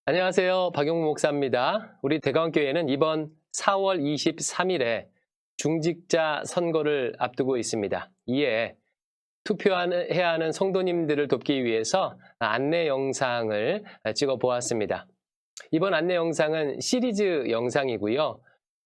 안녕하세요. 박용무 목사입니다. 우리 대강교회는 이번 4월 23일에 중직자 선거를 앞두고 있습니다. 이에 투표해야 하는 성도님들을 돕기 위해서 안내 영상을 찍어 보았습니다. 이번 안내 영상은 시리즈 영상이고요.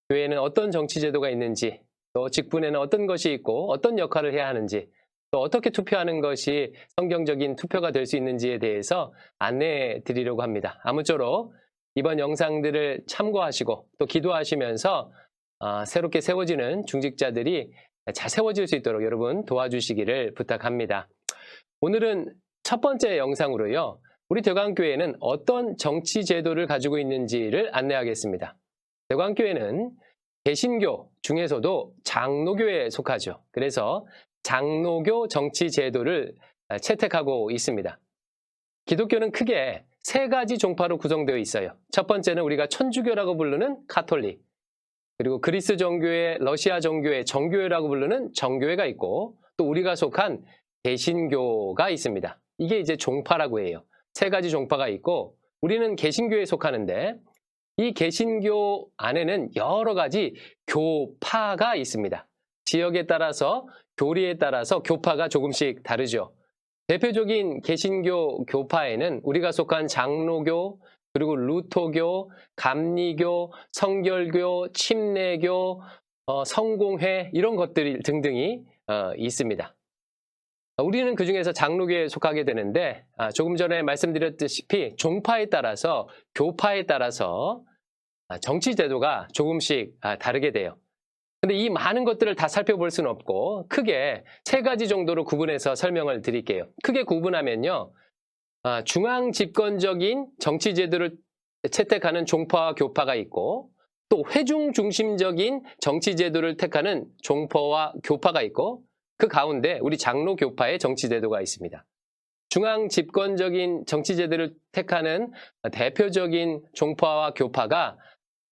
교회에는 어떤 정치제도가 있는지, 또 직분에는 어떤 것이 있고 어떤 역할을 해야 하는지, 또 어떻게 투표하는 것이 성경적인 투표가 될 수 있는지에 대해서 안내해 드리려고 합니다. 아무쪼록 이번 영상들을 참고하시고 또 기도하시면서 새롭게 세워지는 중직자들이 잘 세워질 수 있도록 여러분 도와주시기를 부탁합니다. 오늘은 첫 번째 영상으로요. 우리 대광교회는 어떤 정치 제도를 가지고 있는지를 안내하겠습니다. 대광교회는 개신교 중에서도 장로교에 속하죠. 그래서 장로교 정치 제도를 채택하고 있습니다. 기독교는 크게 세 가지 종파로 구성되어 있어요. 첫 번째는 우리가 천주교라고 부르는 가톨릭, 그리고 그리스 정교회, 러시아 정교회, 정교회라고 부르는 정교회가 있고, 또 우리가 속한 개신교가 있습니다. 이게 이제 종파라고 해요. 세 가지 종파가 있고 우리는 개신교에 속하는데, 이 개신교 안에는 여러 가지 교파가 있습니다. 지역에 따라서, 교리에 따라서 교파가 조금씩 다르죠. 대표적인 개신교 교파에는 우리가 속한 장로교, 그리고 루터교, 감리교, 성결교, 침례교, 성공회 이런 것들이 등등이 있습니다. 우리는 그중에서 장로교에 속하게 되는데, 조금 전에 말씀드렸다시피 종파에 따라서, 교파에 따라서 정치 제도가 조금씩 다르게 돼요. 근데 이 많은 것들을 다 살펴볼 수는 없고 크게 세 가지 정도로 구분해서 설명을 드릴게요. 크게 구분하면요, 중앙 집권적인 정치 제도를 채택하는 종파와 교파가 있고, 또 회중 중심적인 정치 제도를 택하는 종파와 교파가 있고, 그 가운데 우리 장로 교파의 정치 제도가 있습니다. 중앙 집권적인 정치 제도를 택하는 대표적인 종파와 교파가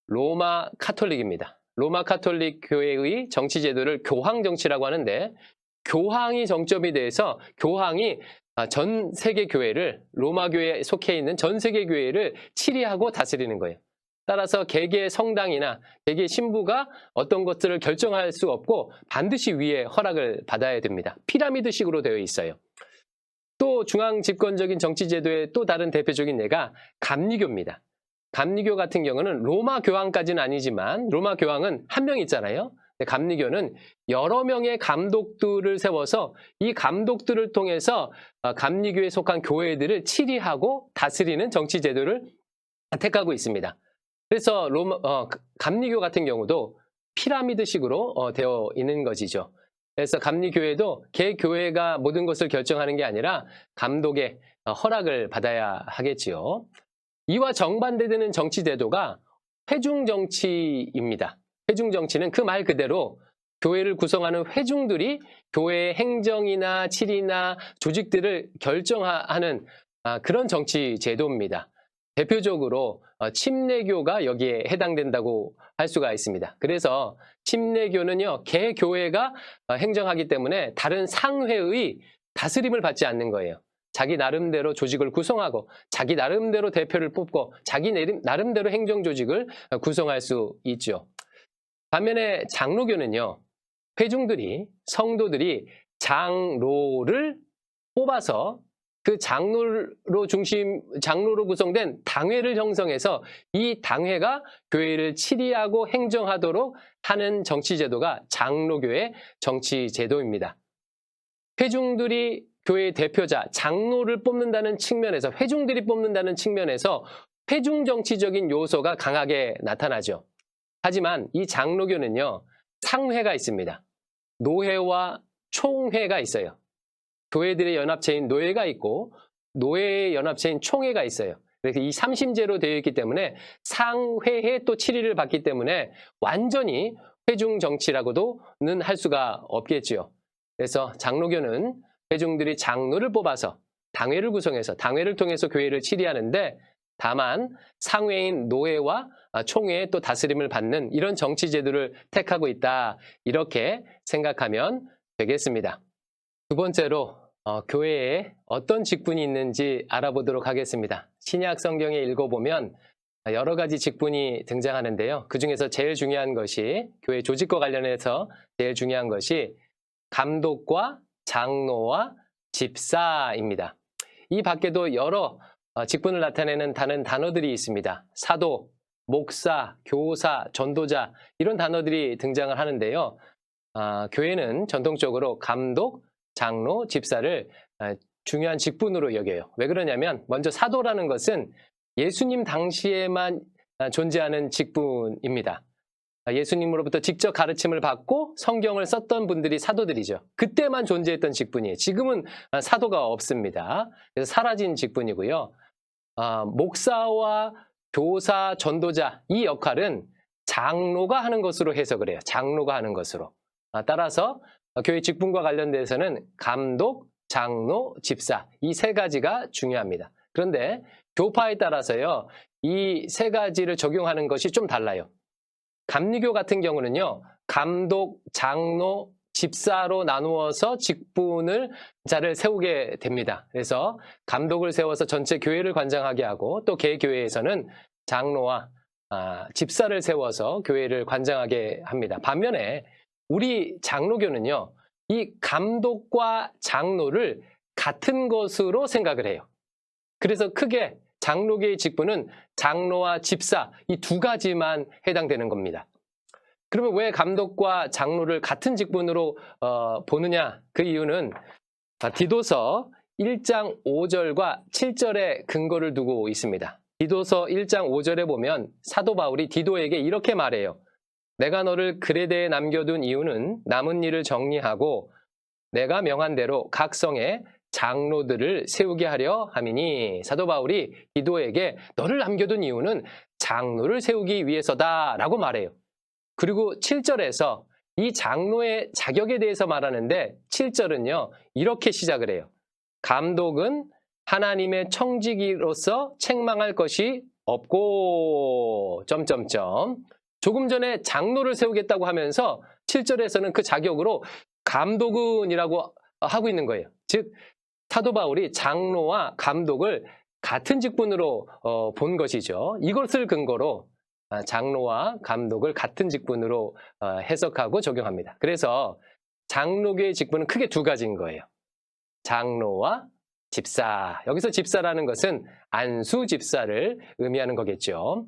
로마 카톨릭입니다. 로마 카톨릭 교회의 정치 제도를 교황 정치라고 하는데, 교황이 정점이 돼서 교황이 전 세계 교회를, 로마 교회에 속해 있는 전 세계 교회를 치리하고 다스리는 거예요. 따라서 개개 성당이나 개개 신부가 어떤 것들을 결정할 수 없고 반드시 위에 허락을 받아야 됩니다. 피라미드식으로 되어 있어요. 또 중앙 집권적인 정치 제도의 또 다른 대표적인 예가 감리교입니다. 감리교 같은 경우는 로마 교황까지는 아니지만, 로마 교황은 한 명 있잖아요. 감리교는 여러 명의 감독들을 세워서 이 감독들을 통해서 감리교에 속한 교회들을 치리하고 다스리는 정치 제도를 택하고 있습니다. 그래서 감리교 같은 경우도 피라미드식으로 되어 있는 것이죠. 그래서 감리교회도 개 교회가 모든 것을 결정하는 게 아니라 감독의 허락을 받아야 하겠지요. 이와 정반대되는 정치 제도가 회중 정치입니다. 회중 정치는 그 말 그대로 교회를 구성하는 회중들이 교회의 행정이나 치리나 조직들을 결정하는 그런 정치 제도입니다. 대표적으로 침례교가 여기에 해당된다고 할 수가 있습니다. 그래서 침례교는요, 개 교회가 행정하기 때문에 다른 상회의 다스림을 받지 않는 거예요. 자기 나름대로 조직을 구성하고 자기 나름대로 대표를 뽑고 자기 나름대로 행정 조직을 구성할 수 있죠. 반면에 장로교는요, 회중들이, 성도들이 장로를 뽑아서 그 장로로 구성된 당회를 형성해서 이 당회가 교회를 치리하고 행정하도록 하는 정치 제도가 장로교의 정치 제도입니다. 회중들이 교회의 대표자, 장로를 뽑는다는 측면에서, 회중들이 뽑는다는 측면에서 회중 정치적인 요소가 강하게 나타나죠. 하지만 이 장로교는요, 상회가 있습니다. 노회와 총회가 있어요. 교회들의 연합체인 노회가 있고 노회의 연합체인 총회가 있어요. 그래서 이 삼심제로 되어 있기 때문에 상회에 또 치리를 받기 때문에 완전히 회중 정치라고도는 할 수가 없겠지요. 그래서 장로교는 회중들이 장로를 뽑아서 당회를 구성해서 당회를 통해서 교회를 치리하는데, 다만 상회인 노회와 총회의 또 다스림을 받는 이런 정치 제도를 택하고 있다, 이렇게 생각하면 되겠습니다. 두 번째로 교회에 어떤 직분이 있는지 알아보도록 하겠습니다. 신약 성경에 읽어보면 여러 가지 직분이 등장하는데요. 그중에서 제일 중요한 것이 교회 조직과 관련해서 제일 중요한 것이 감독과 장로와 집사입니다. 이 밖에도 여러 직분을 나타내는 다른 단어들이 있습니다. 사도, 목사, 교사, 전도자 이런 단어들이 등장을 하는데요. 교회는 전통적으로 감독, 장로, 집사를 중요한 직분으로 여겨요. 왜 그러냐면 먼저 사도라는 것은 예수님 당시에만 존재하는 직분입니다. 예수님으로부터 직접 가르침을 받고 성경을 썼던 분들이 사도들이죠. 그때만 존재했던 직분이에요. 지금은 사도가 없습니다. 그래서 사라진 직분이고요. 목사와 교사, 전도자 이 역할은 장로가 하는 것으로 해석을 해요. 장로가 하는 것으로. 따라서 교회 직분과 관련돼서는 감독, 장로, 집사 이 세 가지가 중요합니다. 그런데 교파에 따라서요. 이 세 가지를 적용하는 것이 좀 달라요. 감리교 같은 경우는요. 감독, 장로, 집사로 나누어서 직분을 자를 세우게 됩니다. 그래서 감독을 세워서 전체 교회를 관장하게 하고 또 개교회에서는 장로와 집사를 세워서 교회를 관장하게 합니다. 반면에 우리 장로교는요. 이 감독과 장로를 같은 것으로 생각을 해요. 그래서 크게 장로교의 직분은 장로와 집사 이 두 가지만 해당되는 겁니다. 그러면 왜 감독과 장로를 같은 직분으로 보느냐? 그 이유는 디도서 1장 5절과 7절에 근거를 두고 있습니다. 디도서 1장 5절에 보면 사도 바울이 디도에게 이렇게 말해요. 내가 너를 그레데에 남겨둔 이유는 남은 일을 정리하고 내가 명한 대로 각 성에 장로들을 세우게 하려 함이니. 사도 바울이 디도에게 너를 남겨둔 이유는 장로를 세우기 위해서다라고 말해요. 그리고 7절에서 이 장로의 자격에 대해서 말하는데 7절은요. 이렇게 시작을 해요. 감독은 하나님의 청지기로서 책망할 것이 없고 조금 전에 장로를 세우겠다고 하면서 7절에서는 그 자격으로 감독은이라고 하고 있는 거예요. 즉 사도 바울이 장로와 감독을 같은 직분으로 본 것이죠. 이것을 근거로 장로와 감독을 같은 직분으로 해석하고 적용합니다. 그래서 장로교의 직분은 크게 두 가지인 거예요. 장로와 집사. 여기서 집사라는 것은 안수 집사를 의미하는 거겠죠.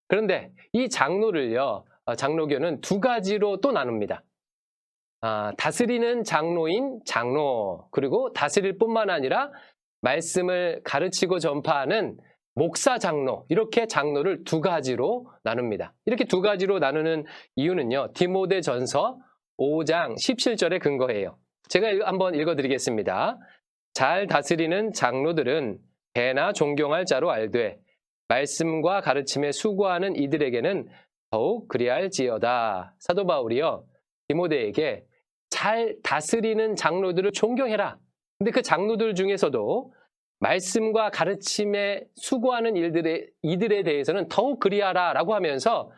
그런데 이 장로를요, 장로교는 두 가지로 또 나눕니다. 다스리는 장로인 장로, 그리고 다스릴 뿐만 아니라 말씀을 가르치고 전파하는 목사 장로, 이렇게 장로를 두 가지로 나눕니다. 이렇게 두 가지로 나누는 이유는요. 디모데전서 5장 17절에 근거해요. 제가 한번 읽어드리겠습니다. 잘 다스리는 장로들은 배나 존경할 자로 알되 말씀과 가르침에 수고하는 이들에게는 더욱 그리할지어다. 사도 바울이요. 디모데에게 잘 다스리는 장로들을 존경해라. 근데 그 장로들 중에서도 말씀과 가르침에 수고하는 이들에 대해서는 더욱 그리하라 라고 하면서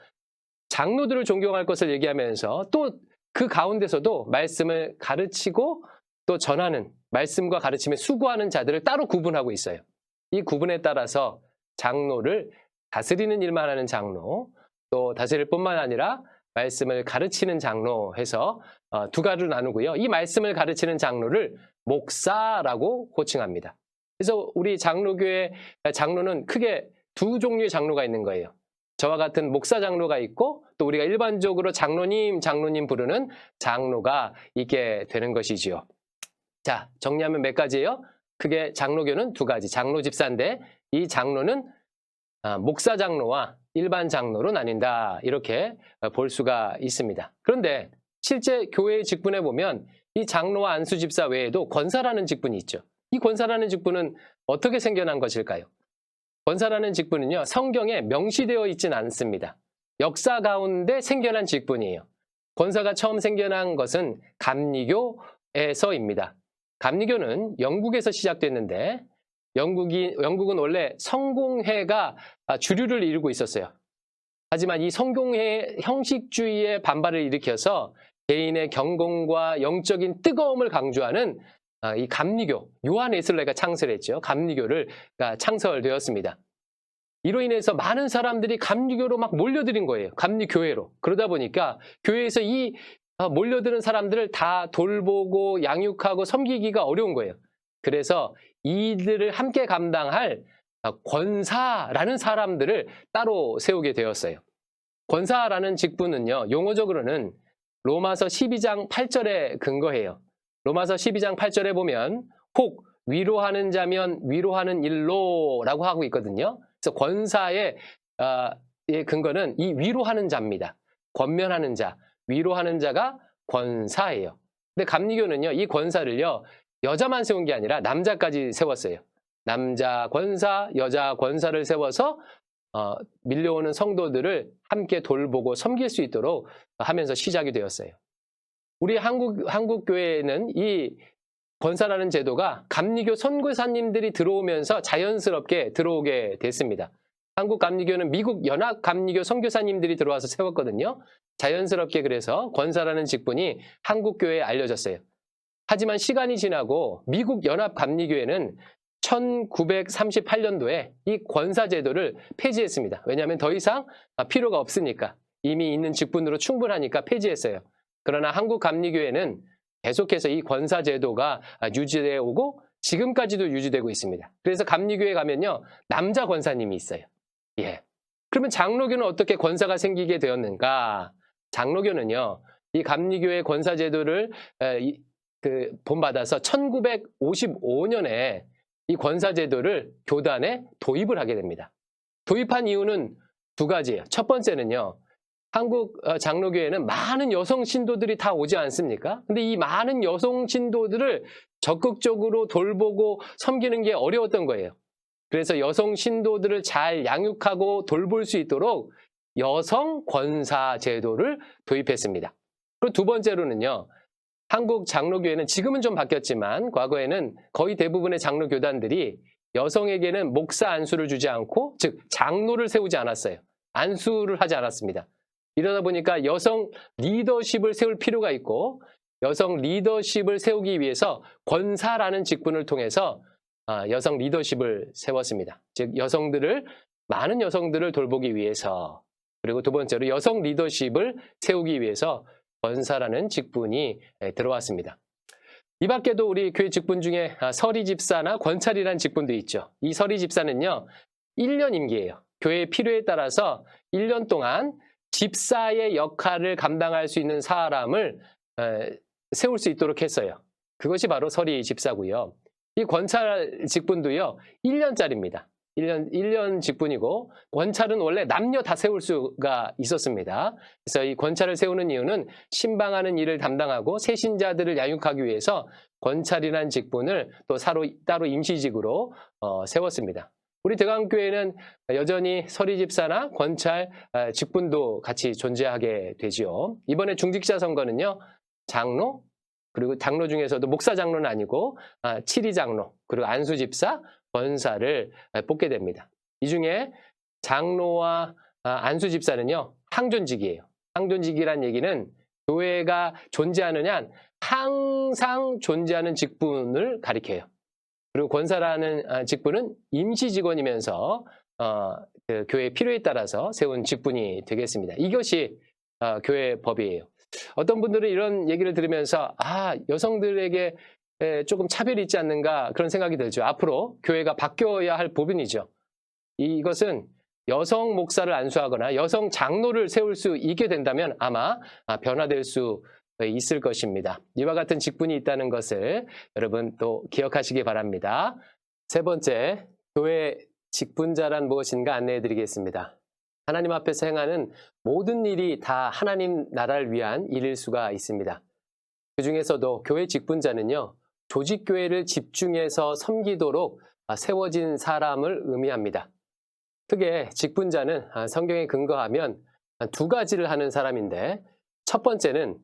장로들을 존경할 것을 얘기하면서 또 그 가운데서도 말씀을 가르치고 또 전하는 말씀과 가르침에 수고하는 자들을 따로 구분하고 있어요. 이 구분에 따라서 장로를 다스리는 일만 하는 장로, 또 다스릴 뿐만 아니라 말씀을 가르치는 장로 해서 두 가지로 나누고요. 이 말씀을 가르치는 장로를 목사라고 호칭합니다. 그래서 우리 장로교의 장로는 크게 두 종류의 장로가 있는 거예요. 저와 같은 목사 장로가 있고 또 우리가 일반적으로 장로님 부르는 장로가 있게 되는 것이지요. 자, 정리하면 몇 가지예요? 크게 장로교는 두 가지. 장로 집사인데 이 장로는 목사 장로와 일반 장로로 나뉜다. 이렇게 볼 수가 있습니다. 그런데 실제 교회의 직분에 보면 이 장로와 안수 집사 외에도 권사라는 직분이 있죠. 이 권사라는 직분은 어떻게 생겨난 것일까요? 권사라는 직분은요. 성경에 명시되어 있지는 않습니다. 역사 가운데 생겨난 직분이에요. 권사가 처음 생겨난 것은 감리교에서입니다. 감리교는 영국에서 시작됐는데 영국은 원래 성공회가 주류를 이루고 있었어요. 하지만 이 성공회 형식주의의 반발을 일으켜서 개인의 경건과 영적인 뜨거움을 강조하는 이 감리교, 요한 웨슬레가 창설했죠. 감리교를 창설되었습니다. 이로 인해서 많은 사람들이 감리교로 막 몰려드는 거예요. 감리교회로. 그러다 보니까 교회에서 이 몰려드는 사람들을 다 돌보고 양육하고 섬기기가 어려운 거예요. 그래서 이들을 함께 감당할 권사라는 사람들을 따로 세우게 되었어요. 권사라는 직분은요, 용어적으로는 로마서 12장 8절에 근거해요. 로마서 12장 8절에 보면 혹 위로하는 자면 위로하는 일로라고 하고 있거든요. 그래서 권사의 근거는 이 위로하는 자입니다. 권면하는 자, 위로하는 자가 권사예요. 근데 감리교는요, 이 권사를요, 여자만 세운 게 아니라 남자까지 세웠어요. 남자 권사, 여자 권사를 세워서 밀려오는 성도들을 함께 돌보고 섬길 수 있도록 하면서 시작이 되었어요. 우리 한국 교회에는 이 권사라는 제도가 감리교 선교사님들이 들어오면서 자연스럽게 들어오게 됐습니다. 한국 감리교는 미국 연합 감리교 선교사님들이 들어와서 세웠거든요. 자연스럽게 그래서 권사라는 직분이 한국 교회에 알려졌어요. 하지만 시간이 지나고 미국 연합 감리교회는 1938년도에 이 권사 제도를 폐지했습니다. 왜냐하면 더 이상 필요가 없으니까, 이미 있는 직분으로 충분하니까 폐지했어요. 그러나 한국 감리교회는 계속해서 이 권사 제도가 유지되어 오고 지금까지도 유지되고 있습니다. 그래서 감리교회 가면요, 남자 권사님이 있어요. 예. 그러면 장로교는 어떻게 권사가 생기게 되었는가? 장로교는요, 이 감리교회 권사 제도를 본받아서 1955년에 이 권사 제도를 교단에 도입을 하게 됩니다. 도입한 이유는 두 가지예요. 첫 번째는요, 한국 장로교회는 많은 여성 신도들이 다 오지 않습니까? 근데 이 많은 여성 신도들을 적극적으로 돌보고 섬기는 게 어려웠던 거예요. 그래서 여성 신도들을 잘 양육하고 돌볼 수 있도록 여성 권사 제도를 도입했습니다. 그리고 두 번째로는요, 한국 장로교회는 지금은 좀 바뀌었지만 과거에는 거의 대부분의 장로교단들이 여성에게는 목사 안수를 주지 않고, 즉 장로를 세우지 않았어요. 안수를 하지 않았습니다. 이러다 보니까 여성 리더십을 세울 필요가 있고, 여성 리더십을 세우기 위해서 권사라는 직분을 통해서 여성 리더십을 세웠습니다. 즉 많은 여성들을 돌보기 위해서, 그리고 두 번째로 여성 리더십을 세우기 위해서 권사라는 직분이 들어왔습니다. 이 밖에도 우리 교회 직분 중에 서리 집사나 권찰이라는 직분도 있죠. 이 서리 집사는요, 1년 임기예요. 교회의 필요에 따라서 1년 동안 집사의 역할을 감당할 수 있는 사람을 세울 수 있도록 했어요. 그것이 바로 서리 집사고요. 이 권찰 직분도요, 1년짜리입니다. 1년 직분이고, 권찰은 원래 남녀 다 세울 수가 있었습니다. 그래서 이 권찰을 세우는 이유는 신방하는 일을 담당하고 새신자들을 양육하기 위해서 권찰이라는 직분을 또 따로 임시직으로 세웠습니다. 우리 대강교회는 여전히 서리 집사나 권찰 직분도 같이 존재하게 되지요. 이번에 중직자 선거는요, 장로, 그리고 장로 중에서도 목사 장로는 아니고 칠위 장로, 그리고 안수 집사, 권사를 뽑게 됩니다. 이 중에 장로와 안수 집사는요, 항존직이에요. 항존직이란 얘기는 교회가 존재하느냐 한 항상 존재하는 직분을 가리켜요. 그리고 권사라는 직분은 임시 직원이면서 그 교회의 필요에 따라서 세운 직분이 되겠습니다. 이것이 교회 법이에요. 어떤 분들은 이런 얘기를 들으면서 여성들에게 조금 차별이 있지 않는가 그런 생각이 들죠. 앞으로 교회가 바뀌어야 할 부분이죠. 이것은 여성 목사를 안수하거나 여성 장로를 세울 수 있게 된다면 아마 변화될 수 있을 것입니다. 이와 같은 직분이 있다는 것을 여러분 또 기억하시기 바랍니다. 세 번째, 교회 직분자란 무엇인가 안내해 드리겠습니다. 하나님 앞에서 행하는 모든 일이 다 하나님 나라를 위한 일일 수가 있습니다. 그 중에서도 교회 직분자는요, 조직교회를 집중해서 섬기도록 세워진 사람을 의미합니다. 크게 직분자는 성경에 근거하면 두 가지를 하는 사람인데, 첫 번째는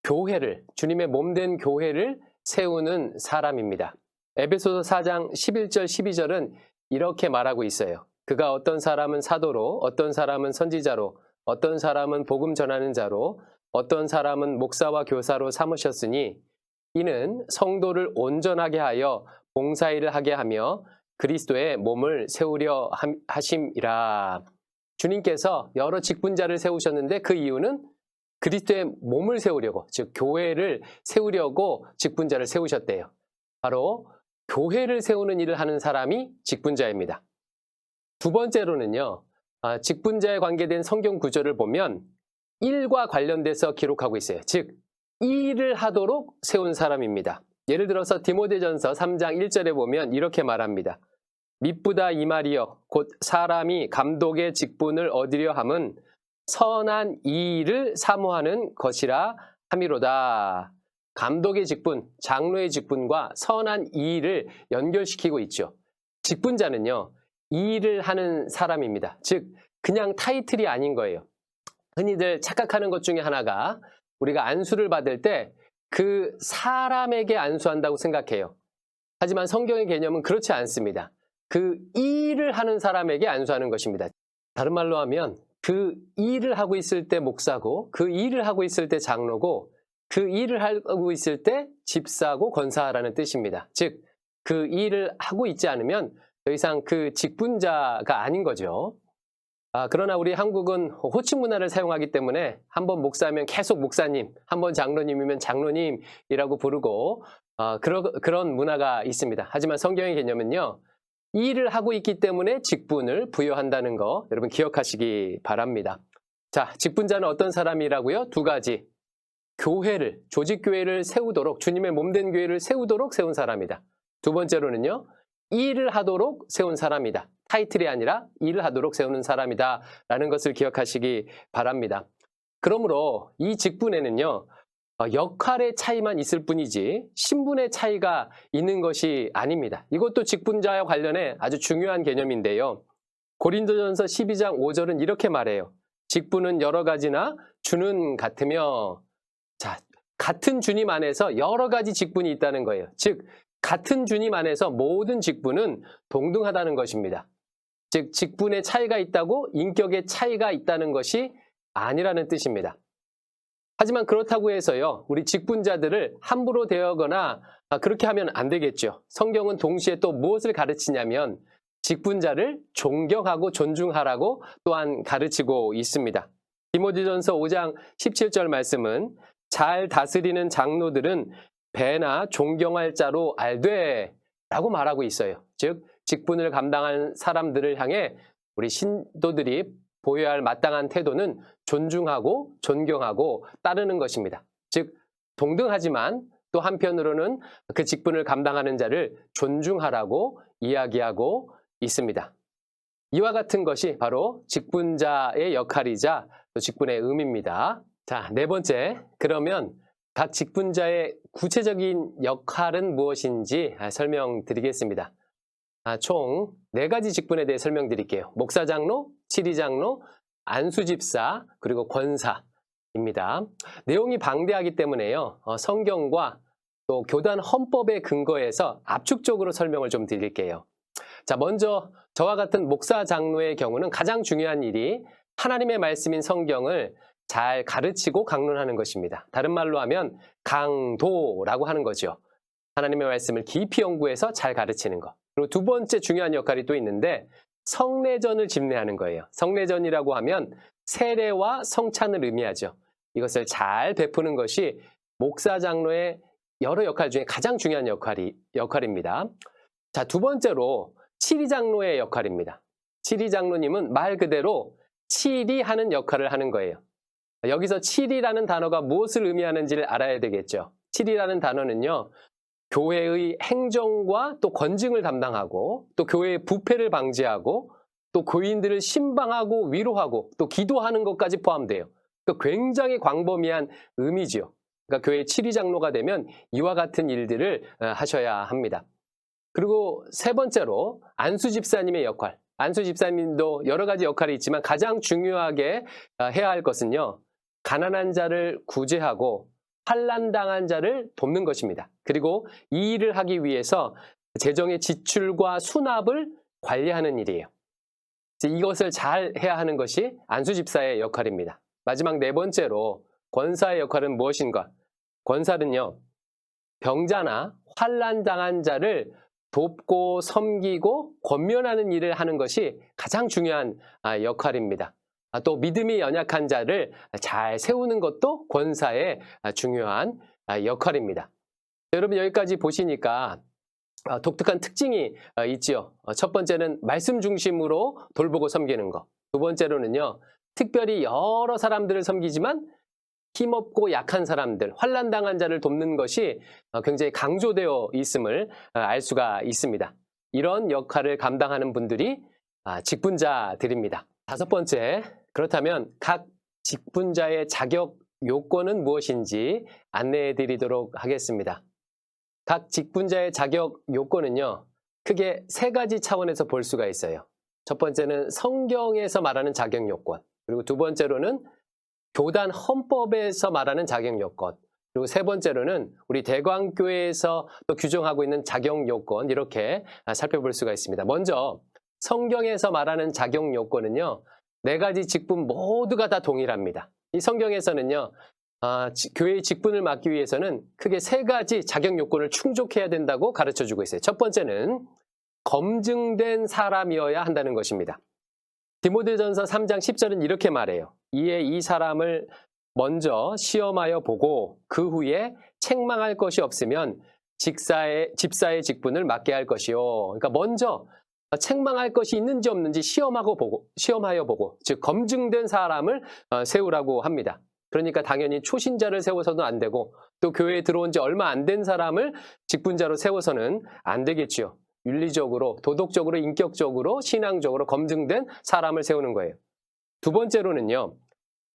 교회를, 주님의 몸된 교회를 세우는 사람입니다. 에베소서 4장 11절 12절은 이렇게 말하고 있어요. 그가 어떤 사람은 사도로, 어떤 사람은 선지자로, 어떤 사람은 복음 전하는 자로, 어떤 사람은 목사와 교사로 삼으셨으니 이는 성도를 온전하게 하여 봉사일을 하게 하며 그리스도의 몸을 세우려 하심이라. 주님께서 여러 직분자를 세우셨는데 그 이유는 그리스도의 몸을 세우려고, 즉 교회를 세우려고 직분자를 세우셨대요. 바로 교회를 세우는 일을 하는 사람이 직분자입니다. 두 번째로는요, 직분자에 관계된 성경 구절을 보면 일과 관련돼서 기록하고 있어요. 즉 일을 하도록 세운 사람입니다. 예를 들어서 디모데전서 3장 1절에 보면 이렇게 말합니다. 미쁘다 이 말이여 곧 사람이 감독의 직분을 얻으려 함은 선한 이 일을 사모하는 것이라 함이로다. 감독의 직분, 장로의 직분과 선한 이 일을 연결시키고 있죠. 직분자는요, 이 일을 하는 사람입니다. 즉 그냥 타이틀이 아닌 거예요. 흔히들 착각하는 것 중에 하나가 우리가 안수를 받을 때 그 사람에게 안수한다고 생각해요. 하지만 성경의 개념은 그렇지 않습니다. 그 일을 하는 사람에게 안수하는 것입니다. 다른 말로 하면 그 일을 하고 있을 때 목사고, 그 일을 하고 있을 때 장로고, 그 일을 하고 있을 때 집사고 권사라는 뜻입니다. 즉 그 일을 하고 있지 않으면 더 이상 그 직분자가 아닌 거죠. 그러나 우리 한국은 호칭 문화를 사용하기 때문에 한번 목사면 계속 목사님, 한번 장로님이면 장로님이라고 부르고 그런 문화가 있습니다. 하지만 성경의 개념은요, 이 일을 하고 있기 때문에 직분을 부여한다는 거 여러분 기억하시기 바랍니다. 자, 직분자는 어떤 사람이라고요? 두 가지. 교회를, 조직교회를 세우도록, 주님의 몸된 교회를 세우도록 세운 사람이다. 두 번째로는요, 일을 하도록 세운 사람이다. 타이틀이 아니라 일을 하도록 세우는 사람이다 라는 것을 기억하시기 바랍니다. 그러므로 이 직분에는요, 역할의 차이만 있을 뿐이지 신분의 차이가 있는 것이 아닙니다. 이것도 직분자와 관련해 아주 중요한 개념인데요. 고린도전서 12장 5절은 이렇게 말해요. 직분은 여러 가지나 주는 같으며. 자, 같은 주님 안에서 여러 가지 직분이 있다는 거예요. 즉 같은 주님 안에서 모든 직분은 동등하다는 것입니다. 즉 직분의 차이가 있다고 인격의 차이가 있다는 것이 아니라는 뜻입니다. 하지만 그렇다고 해서요, 우리 직분자들을 함부로 대하거나 그렇게 하면 안 되겠죠. 성경은 동시에 또 무엇을 가르치냐면 직분자를 존경하고 존중하라고 또한 가르치고 있습니다. 디모데전서 5장 17절 말씀은 잘 다스리는 장로들은 배나 존경할 자로 알되 라고 말하고 있어요. 즉 직분을 감당한 사람들을 향해 우리 신도들이 보여야 할 마땅한 태도는 존중하고 존경하고 따르는 것입니다. 즉 동등하지만 또 한편으로는 그 직분을 감당하는 자를 존중하라고 이야기하고 있습니다. 이와 같은 것이 바로 직분자의 역할이자 또 직분의 의미입니다. 자, 네 번째, 그러면 각 직분자의 구체적인 역할은 무엇인지 설명드리겠습니다. 총 4가지 직분에 대해 설명드릴게요. 목사장로, 치리장로, 안수집사, 그리고 권사입니다. 내용이 방대하기 때문에요. 성경과 또 교단 헌법에 근거해서 압축적으로 설명을 좀 드릴게요. 자, 먼저 저와 같은 목사장로의 경우는 가장 중요한 일이 하나님의 말씀인 성경을 잘 가르치고 강론하는 것입니다. 다른 말로 하면 강도라고 하는 거죠. 하나님의 말씀을 깊이 연구해서 잘 가르치는 것. 그리고 두 번째 중요한 역할이 또 있는데 성례전을 집례하는 거예요. 성례전이라고 하면 세례와 성찬을 의미하죠. 이것을 잘 베푸는 것이 목사 장로의 여러 역할 중에 가장 중요한 역할입니다. 자, 두 번째로 치리 장로의 역할입니다. 치리 장로님은 말 그대로 치리하는 역할을 하는 거예요. 여기서 치리라는 단어가 무엇을 의미하는지를 알아야 되겠죠. 치리라는 단어는요, 교회의 행정과 또 권징을 담당하고 또 교회의 부패를 방지하고 또 교인들을 신방하고 위로하고 또 기도하는 것까지 포함돼요. 그러니까 굉장히 광범위한 의미지요. 그러니까 교회 치리장로가 되면 이와 같은 일들을 하셔야 합니다. 그리고 세 번째로 안수집사님의 역할. 안수집사님도 여러 가지 역할이 있지만 가장 중요하게 해야 할 것은요, 가난한 자를 구제하고 환난당한 자를 돕는 것입니다. 그리고 이 일을 하기 위해서 재정의 지출과 수납을 관리하는 일이에요. 이것을 잘 해야 하는 것이 안수집사의 역할입니다. 마지막 네 번째로 권사의 역할은 무엇인가? 권사는요, 병자나 환난당한 자를 돕고 섬기고 권면하는 일을 하는 것이 가장 중요한 역할입니다. 또 믿음이 연약한 자를 잘 세우는 것도 권사의 중요한 역할입니다. 여러분 여기까지 보시니까 독특한 특징이 있지요. 첫 번째는 말씀 중심으로 돌보고 섬기는 것. 두 번째로는요, 특별히 여러 사람들을 섬기지만 힘없고 약한 사람들, 환난당한 자를 돕는 것이 굉장히 강조되어 있음을 알 수가 있습니다. 이런 역할을 감당하는 분들이 직분자들입니다. 다섯 번째, 그렇다면 각 직분자의 자격 요건은 무엇인지 안내해 드리도록 하겠습니다. 각 직분자의 자격 요건은요, 크게 세 가지 차원에서 볼 수가 있어요. 첫 번째는 성경에서 말하는 자격 요건, 그리고 두 번째로는 교단 헌법에서 말하는 자격 요건, 그리고 세 번째로는 우리 대광교회에서 또 규정하고 있는 자격 요건, 이렇게 살펴볼 수가 있습니다. 먼저 성경에서 말하는 자격 요건은요, 네 가지 직분 모두가 다 동일합니다. 이 성경에서는요, 교회의 직분을 맡기 위해서는 크게 세 가지 자격 요건을 충족해야 된다고 가르쳐주고 있어요. 첫 번째는 검증된 사람이어야 한다는 것입니다. 디모데전서 3장 10절은 이렇게 말해요. 이에 이 사람을 먼저 시험하여 보고 그 후에 책망할 것이 없으면 집사의 직분을 맡게 할 것이요. 그러니까 먼저 책망할 것이 있는지 없는지 시험하여 보고, 즉 검증된 사람을 세우라고 합니다. 그러니까 당연히 초신자를 세워서는 안 되고, 또 교회에 들어온 지 얼마 안 된 사람을 직분자로 세워서는 안 되겠지요. 윤리적으로, 도덕적으로, 인격적으로, 신앙적으로 검증된 사람을 세우는 거예요. 두 번째로는요,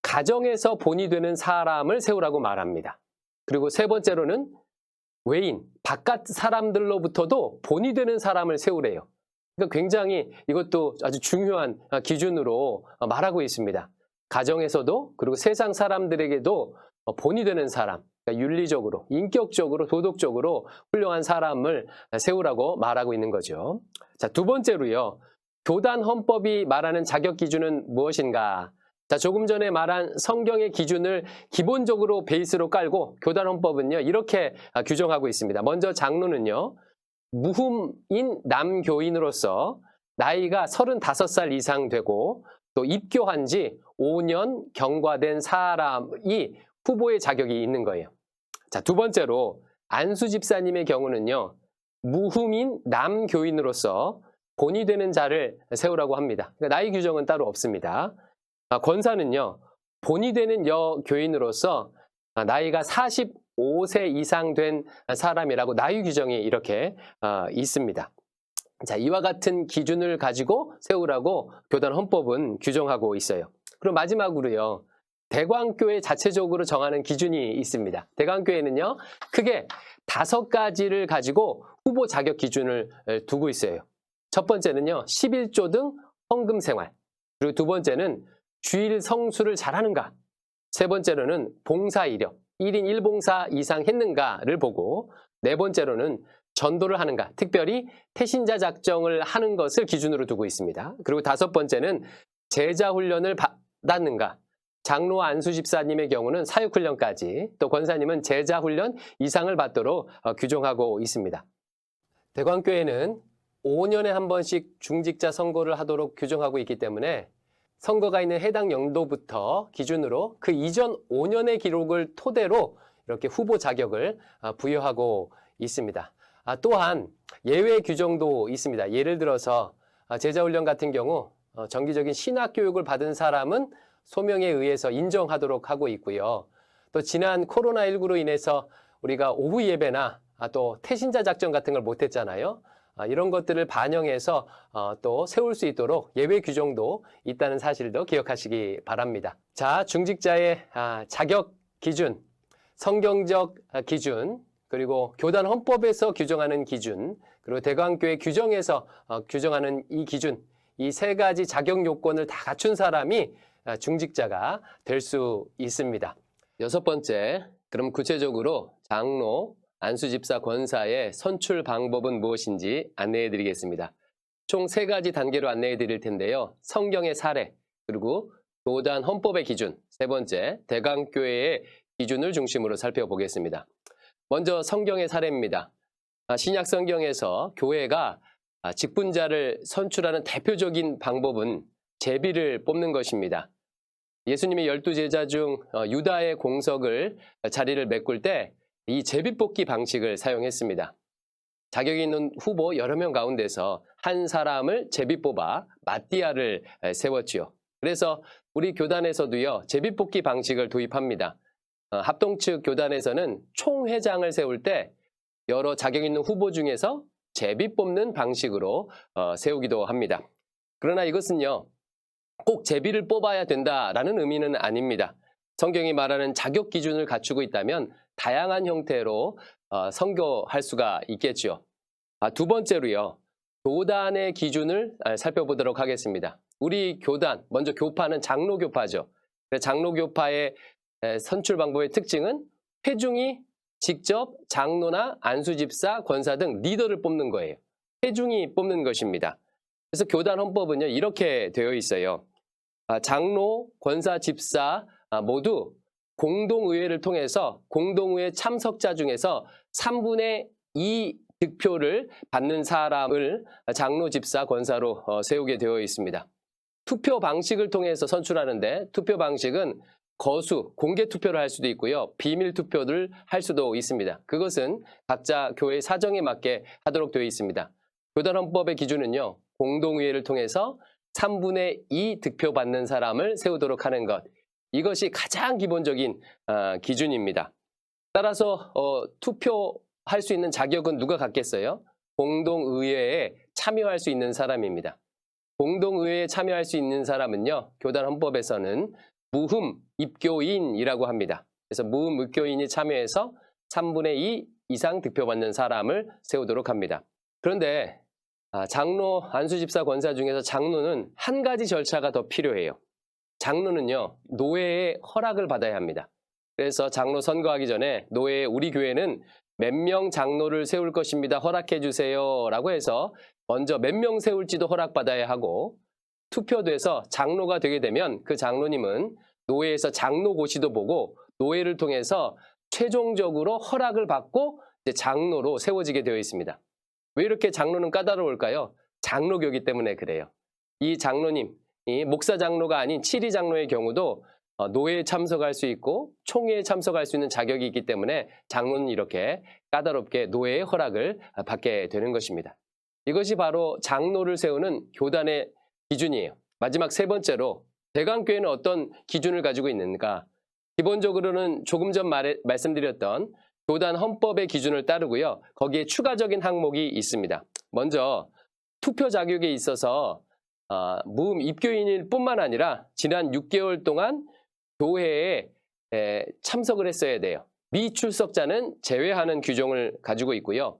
가정에서 본이 되는 사람을 세우라고 말합니다. 그리고 세 번째로는 외인, 바깥 사람들로부터도 본이 되는 사람을 세우래요. 그러니까 굉장히 이것도 아주 중요한 기준으로 말하고 있습니다. 가정에서도, 그리고 세상 사람들에게도 본이 되는 사람, 그러니까 윤리적으로, 인격적으로, 도덕적으로 훌륭한 사람을 세우라고 말하고 있는 거죠. 자, 두 번째로요, 교단 헌법이 말하는 자격 기준은 무엇인가? 자, 조금 전에 말한 성경의 기준을 기본적으로 베이스로 깔고 교단 헌법은요, 이렇게 규정하고 있습니다. 먼저 장로는요, 무흠인 남교인으로서 나이가 35살 이상 되고 또 입교한 지 5년 경과된 사람이 후보의 자격이 있는 거예요. 자, 두 번째로 안수 집사님의 경우는요, 무흠인 남교인으로서 본이 되는 자를 세우라고 합니다. 그러니까 나이 규정은 따로 없습니다. 권사는요, 본이 되는 여교인으로서 나이가 45세 이상 된 사람이라고 나이 규정이 이렇게 있습니다. 자, 이와 같은 기준을 가지고 세우라고 교단 헌법은 규정하고 있어요. 그리고 마지막으로요, 대광교회 자체적으로 정하는 기준이 있습니다. 대광교회는요, 크게 5가지를 가지고 후보 자격 기준을 두고 있어요. 첫 번째는요, 11조 등 헌금 생활. 그리고 두 번째는 주일 성수를 잘하는가. 세 번째로는 봉사 이력, 1인 1봉사 이상 했는가를 보고, 네 번째로는 전도를 하는가, 특별히 태신자 작정을 하는 것을 기준으로 두고 있습니다. 그리고 다섯 번째는 제자 훈련을 받았는가. 장로와 안수 집사님의 경우는 사육훈련까지, 또 권사님은 제자 훈련 이상을 받도록 규정하고 있습니다. 대광교회는 5년에 한 번씩 중직자 선거를 하도록 규정하고 있기 때문에 선거가 있는 해당 연도부터 기준으로 그 이전 5년의 기록을 토대로 이렇게 후보 자격을 부여하고 있습니다. 또한 예외 규정도 있습니다. 예를 들어서 제자훈련 같은 경우 정기적인 신학교육을 받은 사람은 소명에 의해서 인정하도록 하고 있고요. 또 지난 코로나19로 인해서 우리가 오후 예배나 또 태신자 작전 같은 걸 못했잖아요. 이런 것들을 반영해서 또 세울 수 있도록 예외 규정도 있다는 사실도 기억하시기 바랍니다. 자, 중직자의 자격 기준, 성경적 기준, 그리고 교단 헌법에서 규정하는 기준, 그리고 대광교회 규정에서 규정하는 이 기준, 이 세 가지 자격 요건을 다 갖춘 사람이 중직자가 될 수 있습니다. 여섯 번째, 그럼 구체적으로 장로, 안수집사 권사의 선출 방법은 무엇인지 안내해 드리겠습니다. 총 3가지 단계로 안내해 드릴 텐데요. 성경의 사례, 그리고 교단 헌법의 기준, 세 번째, 대광교회의 기준을 중심으로 살펴보겠습니다. 먼저 성경의 사례입니다. 신약 성경에서 교회가 직분자를 선출하는 대표적인 방법은 제비를 뽑는 것입니다. 예수님이 12제자 중 유다의 공석을 자리를 메꿀 때 이 제비 뽑기 방식을 사용했습니다. 자격이 있는 후보 여러 명 가운데서 한 사람을 제비 뽑아 마띠아를 세웠지요. 그래서 우리 교단에서도요, 제비 뽑기 방식을 도입합니다. 합동 측 교단에서는 총회장을 세울 때 여러 자격 있는 후보 중에서 제비 뽑는 방식으로 세우기도 합니다. 그러나 이것은요, 꼭 제비를 뽑아야 된다라는 의미는 아닙니다. 성경이 말하는 자격 기준을 갖추고 있다면 다양한 형태로 선교할 수가 있겠죠. 두 번째로요, 교단의 기준을 살펴보도록 하겠습니다. 우리 교단, 먼저 교파는 장로교파죠. 장로교파의 선출 방법의 특징은 회중이 직접 장로나 안수집사, 권사 등 리더를 뽑는 거예요. 회중이 뽑는 것입니다. 그래서 교단 헌법은요, 이렇게 되어 있어요. 장로, 권사, 집사 모두 공동의회를 통해서 공동의회 참석자 중에서 3분의 2 득표를 받는 사람을 장로, 집사, 권사로 세우게 되어 있습니다. 투표 방식을 통해서 선출하는데 투표 방식은 거수, 공개 투표를 할 수도 있고요. 비밀 투표를 할 수도 있습니다. 그것은 각자 교회 사정에 맞게 하도록 되어 있습니다. 교단 헌법의 기준은요, 공동의회를 통해서 3분의 2 득표 받는 사람을 세우도록 하는 것. 이것이 가장 기본적인 기준입니다. 따라서 투표할 수 있는 자격은 누가 갖겠어요? 공동의회에 참여할 수 있는 사람입니다. 공동의회에 참여할 수 있는 사람은요, 교단 헌법에서는 무흠 입교인이라고 합니다. 그래서 무흠 입교인이 참여해서 3분의 2 이상 득표받는 사람을 세우도록 합니다. 그런데 장로, 안수집사, 권사 중에서 장로는 한 가지 절차가 더 필요해요. 장로는요, 노회의 허락을 받아야 합니다. 그래서 장로 선거하기 전에 노회에 우리 교회는 몇 명 장로를 세울 것입니다. 허락해 주세요 라고 해서 먼저 몇 명 세울지도 허락받아야 하고, 투표돼서 장로가 되게 되면 그 장로님은 노회에서 장로 고시도 보고 노회를 통해서 최종적으로 허락을 받고 이제 장로로 세워지게 되어 있습니다. 왜 이렇게 장로는 까다로울까요? 장로교이기 때문에 그래요. 이 장로님, 이 목사 장로가 아닌 치리 장로의 경우도 노회에 참석할 수 있고 총회에 참석할 수 있는 자격이 있기 때문에 장로는 이렇게 까다롭게 노회의 허락을 받게 되는 것입니다. 이것이 바로 장로를 세우는 교단의 기준이에요. 마지막 세 번째로 대강교회는 어떤 기준을 가지고 있는가? 기본적으로는 조금 전 말씀드렸던 교단 헌법의 기준을 따르고요. 거기에 추가적인 항목이 있습니다. 먼저 투표 자격에 있어서 무흠 입교인일 뿐만 아니라 지난 6개월 동안 교회에 참석을 했어야 돼요. 미출석자는 제외하는 규정을 가지고 있고요.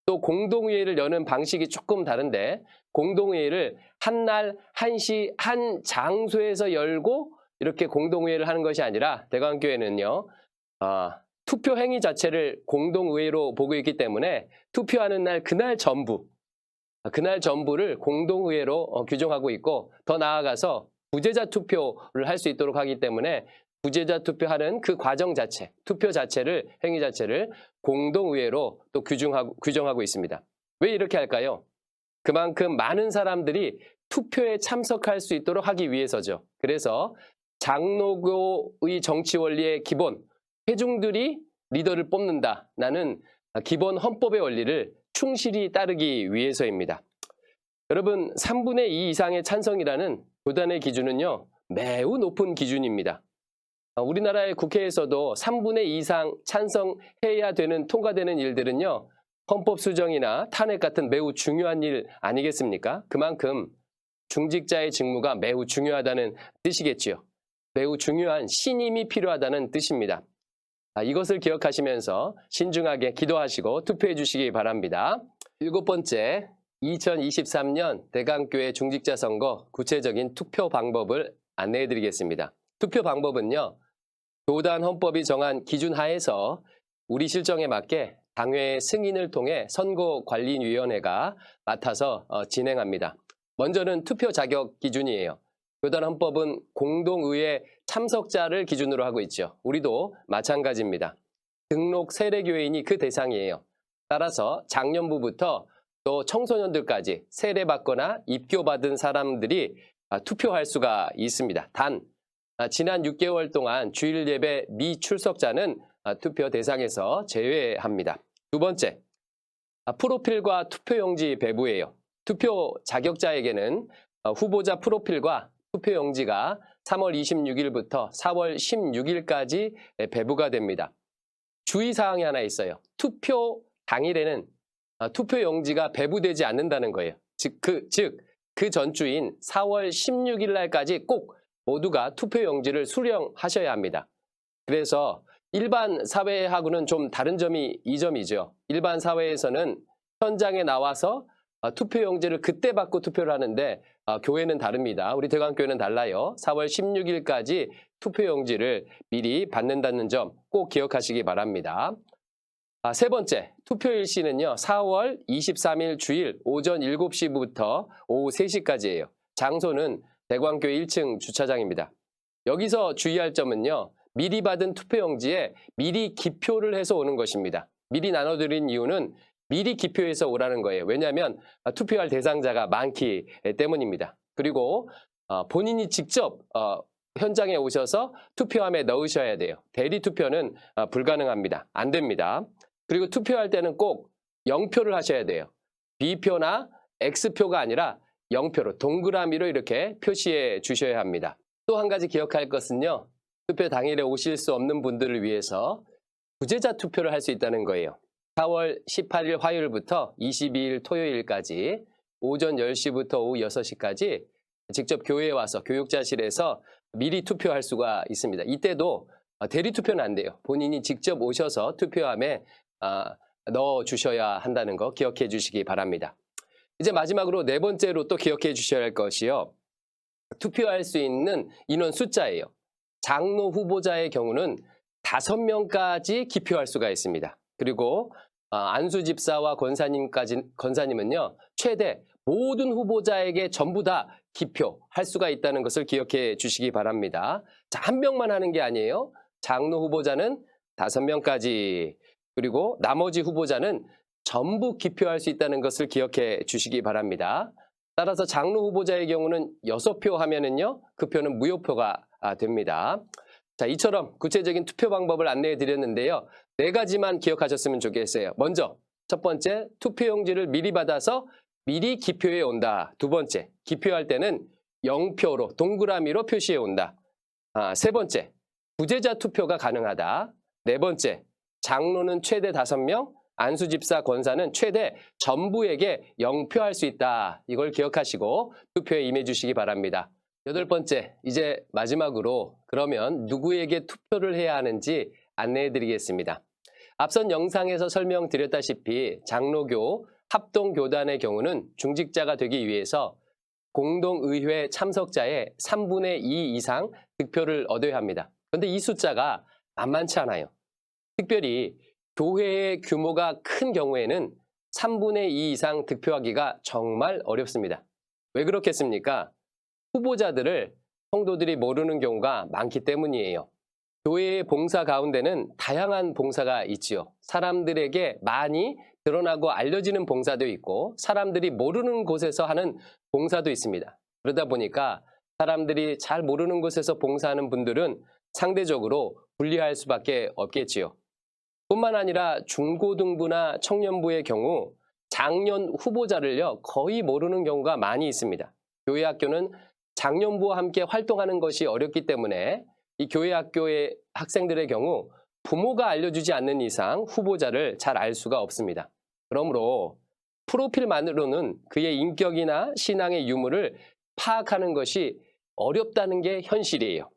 또 공동회의를 여는 방식이 조금 다른데 공동회의를 한 날, 한 시, 한 장소에서 열고 이렇게 공동회의를 하는 것이 아니라 대강교회는요. 투표 행위 자체를 공동의회로 보고 있기 때문에 투표하는 날 그날 전부를 공동의회로 규정하고 있고, 더 나아가서 부재자 투표를 할 수 있도록 하기 때문에 부재자 투표하는 그 과정 자체, 투표 자체를, 행위 자체를 공동의회로 또 규정하고 있습니다. 왜 이렇게 할까요? 그만큼 많은 사람들이 투표에 참석할 수 있도록 하기 위해서죠. 그래서 장로교의 정치 원리의 기본, 회중들이 리더를 뽑는다라는 기본 헌법의 원리를 충실히 따르기 위해서입니다. 여러분, 3분의 2 이상의 찬성이라는 교단의 기준은요, 매우 높은 기준입니다. 우리나라의 국회에서도 3분의 2 이상 찬성해야 되는, 통과되는 일들은요, 헌법 수정이나 탄핵 같은 매우 중요한 일 아니겠습니까? 그만큼 중직자의 직무가 매우 중요하다는 뜻이겠지요. 매우 중요한 신임이 필요하다는 뜻입니다. 이것을 기억하시면서 신중하게 기도하시고 투표해 주시기 바랍니다. 7번째, 2023년 대강교회 중직자 선거 구체적인 투표 방법을 안내해 드리겠습니다. 투표 방법은요, 교단 헌법이 정한 기준 하에서 우리 실정에 맞게 당회 승인을 통해 선거관리위원회가 맡아서 진행합니다. 먼저는 투표 자격 기준이에요. 교단 헌법은 공동의회 참석자를 기준으로 하고 있죠. 우리도 마찬가지입니다. 등록 세례교인이 그 대상이에요. 따라서 장년부부터 또 청소년들까지 세례받거나 입교받은 사람들이 투표할 수가 있습니다. 단 지난 6개월 동안 주일 예배 미출석자는 투표 대상에서 제외합니다. 두 번째, 프로필과 투표용지 배부예요. 투표 자격자에게는 후보자 프로필과 투표용지가 3월 26일부터 4월 16일까지 배부가 됩니다. 주의사항이 하나 있어요. 투표 당일에는 투표용지가 배부되지 않는다는 거예요. 그 전주인 4월 16일 날까지 꼭 모두가 투표용지를 수령하셔야 합니다. 그래서 일반 사회하고는 좀 다른 점이 이 점이죠. 일반 사회에서는 현장에 나와서 투표용지를 그때 받고 투표를 하는데 교회는 다릅니다. 우리 대광교회는 달라요. 4월 16일까지 투표용지를 미리 받는다는 점 꼭 기억하시기 바랍니다. 세 번째, 투표일시는요. 4월 23일 주일 오전 7시부터 오후 3시까지예요. 장소는 대광교회 1층 주차장입니다. 여기서 주의할 점은요. 미리 받은 투표용지에 미리 기표를 해서 오는 것입니다. 미리 나눠드린 이유는 미리 기표해서 오라는 거예요. 왜냐하면 투표할 대상자가 많기 때문입니다. 그리고 본인이 직접 현장에 오셔서 투표함에 넣으셔야 돼요. 대리 투표는 불가능합니다. 안 됩니다. 그리고 투표할 때는 꼭 0표를 하셔야 돼요. B표나 X표가 아니라 0표로 동그라미로 이렇게 표시해 주셔야 합니다. 또 한 가지 기억할 것은요. 투표 당일에 오실 수 없는 분들을 위해서 부재자 투표를 할 수 있다는 거예요. 4월 18일 화요일부터 22일 토요일까지 오전 10시부터 오후 6시까지 직접 교회에 와서 교육자실에서 미리 투표할 수가 있습니다. 이때도 대리 투표는 안 돼요. 본인이 직접 오셔서 투표함에 넣어주셔야 한다는 거 기억해 주시기 바랍니다. 이제 마지막으로 네 번째로 또 기억해 주셔야 할 것이요. 투표할 수 있는 인원 숫자예요. 장로 후보자의 경우는 5명까지 기표할 수가 있습니다. 그리고 안수 집사와 권사님은요. 최대 모든 후보자에게 전부 다 기표할 수가 있다는 것을 기억해 주시기 바랍니다. 자, 한 명만 하는 게 아니에요. 장로 후보자는 5명까지 그리고 나머지 후보자는 전부 기표할 수 있다는 것을 기억해 주시기 바랍니다. 따라서 장로 후보자의 경우는 6표 하면은요. 그 표는 무효표가 됩니다. 자, 이처럼 구체적인 투표 방법을 안내해 드렸는데요. 4가지만 기억하셨으면 좋겠어요. 먼저 첫 번째, 투표용지를 미리 받아서 미리 기표해 온다. 두 번째, 기표할 때는 0표로 동그라미로 표시해 온다. 세 번째, 부재자 투표가 가능하다. 네 번째, 장로는 최대 5명, 안수집사 권사는 최대 전부에게 0표할 수 있다. 이걸 기억하시고 투표에 임해 주시기 바랍니다. 8번째, 이제 마지막으로 그러면 누구에게 투표를 해야 하는지 안내해 드리겠습니다. 앞선 영상에서 설명드렸다시피 장로교 합동교단의 경우는 중직자가 되기 위해서 공동의회 참석자의 3분의 2 이상 득표를 얻어야 합니다. 그런데 이 숫자가 만만치 않아요. 특별히 교회의 규모가 큰 경우에는 3분의 2 이상 득표하기가 정말 어렵습니다. 왜 그렇겠습니까? 후보자들을 성도들이 모르는 경우가 많기 때문이에요. 교회의 봉사 가운데는 다양한 봉사가 있지요. 사람들에게 많이 드러나고 알려지는 봉사도 있고 사람들이 모르는 곳에서 하는 봉사도 있습니다. 그러다 보니까 사람들이 잘 모르는 곳에서 봉사하는 분들은 상대적으로 불리할 수밖에 없겠지요. 뿐만 아니라 중고등부나 청년부의 경우 장년 후보자를요 거의 모르는 경우가 많이 있습니다. 교회 학교는 장년부와 함께 활동하는 것이 어렵기 때문에 이 교회 학교의 학생들의 경우 부모가 알려주지 않는 이상 후보자를 잘 알 수가 없습니다. 그러므로 프로필만으로는 그의 인격이나 신앙의 유무를 파악하는 것이 어렵다는 게 현실이에요.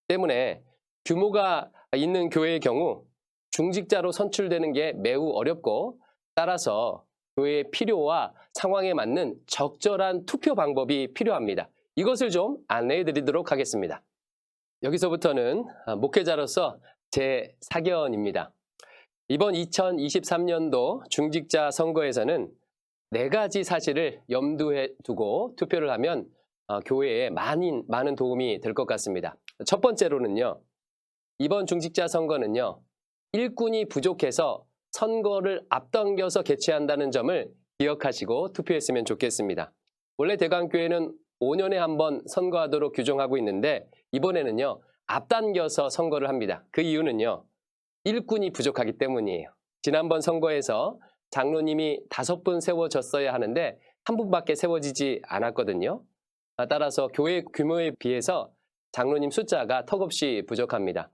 때문에 규모가 있는 교회의 경우 중직자로 선출되는 게 매우 어렵고 따라서 교회의 필요와 상황에 맞는 적절한 투표 방법이 필요합니다. 이것을 좀 안내해 드리도록 하겠습니다. 여기서부터는 목회자로서 제 사견입니다. 이번 2023년도 중직자 선거에서는 4가지 사실을 염두에 두고 투표를 하면 교회에 많은 도움이 될 것 같습니다. 첫 번째로는요. 이번 중직자 선거는요. 일꾼이 부족해서 선거를 앞당겨서 개최한다는 점을 기억하시고 투표했으면 좋겠습니다. 원래 대강교회는 5년에 한 번 선거하도록 규정하고 있는데 이번에는요, 앞당겨서 선거를 합니다. 그 이유는요, 일꾼이 부족하기 때문이에요. 지난번 선거에서 장로님이 5분 세워졌어야 하는데 한 분밖에 세워지지 않았거든요. 따라서 교회 규모에 비해서 장로님 숫자가 턱없이 부족합니다.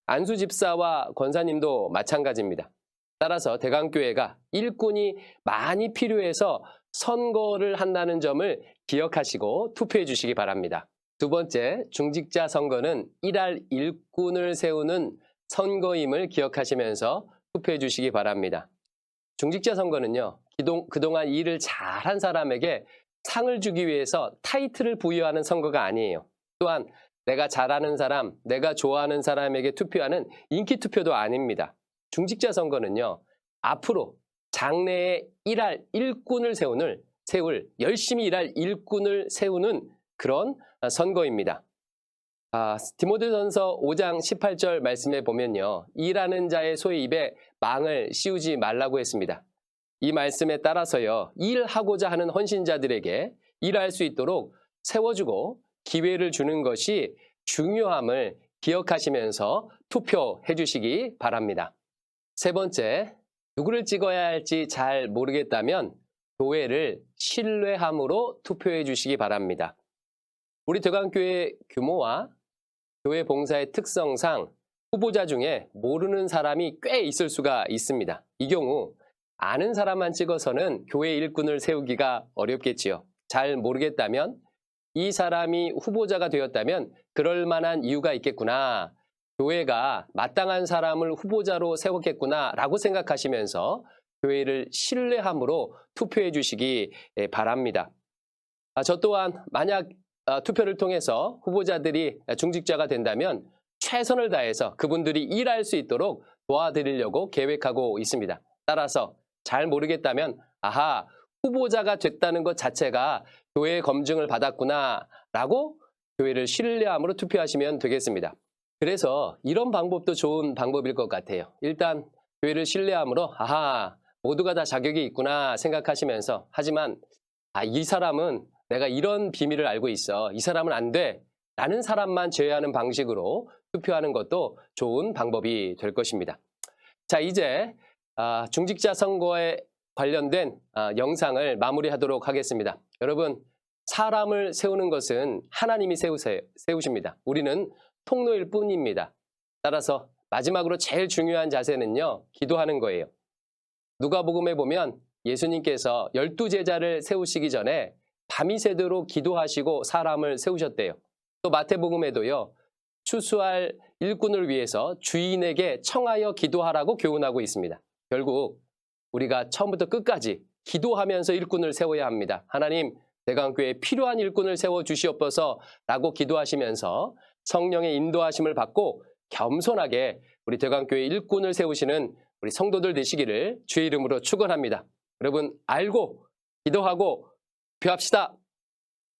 안수 집사와 권사님도 마찬가지입니다. 따라서 대강교회가 일꾼이 많이 필요해서 선거를 한다는 점을 기억하시고 투표해 주시기 바랍니다. 두 번째, 중직자 선거는 일할 일꾼을 세우는 선거임을 기억하시면서 투표해 주시기 바랍니다. 중직자 선거는요, 그동안 일을 잘한 사람에게 상을 주기 위해서 타이틀을 부여하는 선거가 아니에요. 또한 내가 잘하는 사람, 내가 좋아하는 사람에게 투표하는 인기 투표도 아닙니다. 중직자 선거는요, 앞으로 장래에 일할 일꾼을 세울 열심히 일할 일꾼을 세우는 그런 선거입니다. 디모데전서 5장 18절 말씀에 보면요, 일하는 자의 소의 입에 망을 씌우지 말라고 했습니다. 이 말씀에 따라서요, 일하고자 하는 헌신자들에게 일할 수 있도록 세워주고 기회를 주는 것이 중요함을 기억하시면서 투표해 주시기 바랍니다. 세 번째, 누구를 찍어야 할지 잘 모르겠다면 교회를 신뢰함으로 투표해 주시기 바랍니다. 우리 대강교회 규모와 교회 봉사의 특성상 후보자 중에 모르는 사람이 꽤 있을 수가 있습니다. 이 경우 아는 사람만 찍어서는 교회 일꾼을 세우기가 어렵겠지요. 잘 모르겠다면 이 사람이 후보자가 되었다면 그럴 만한 이유가 있겠구나, 교회가 마땅한 사람을 후보자로 세웠겠구나 라고 생각하시면서 교회를 신뢰함으로 투표해 주시기 바랍니다. 저 또한 만약 투표를 통해서 후보자들이 중직자가 된다면 최선을 다해서 그분들이 일할 수 있도록 도와드리려고 계획하고 있습니다. 따라서 잘 모르겠다면 후보자가 됐다는 것 자체가 교회의 검증을 받았구나 라고 교회를 신뢰함으로 투표하시면 되겠습니다. 그래서 이런 방법도 좋은 방법일 것 같아요. 일단 교회를 신뢰함으로 모두가 다 자격이 있구나 생각하시면서, 하지만 이 사람은 내가 이런 비밀을 알고 있어, 이 사람은 안 돼 라는 사람만 제외하는 방식으로 투표하는 것도 좋은 방법이 될 것입니다. 자, 이제 중직자 선거에 관련된 영상을 마무리하도록 하겠습니다. 여러분, 사람을 세우는 것은 하나님이 세우십니다. 우리는 통로일 뿐입니다. 따라서 마지막으로 제일 중요한 자세는요, 기도하는 거예요. 누가복음에 보면 예수님께서 12제자를 세우시기 전에 밤이 새도록 기도하시고 사람을 세우셨대요. 또 마태복음에도요, 추수할 일꾼을 위해서 주인에게 청하여 기도하라고 교훈하고 있습니다. 결국 우리가 처음부터 끝까지 기도하면서 일꾼을 세워야 합니다. 하나님, 대강교회에 필요한 일꾼을 세워주시옵소서 라고 기도하시면서 성령의 인도하심을 받고 겸손하게 우리 대강교회 일꾼을 세우시는 우리 성도들 되시기를 주의 이름으로 축원합니다. 여러분, 알고 기도하고 투표합시다.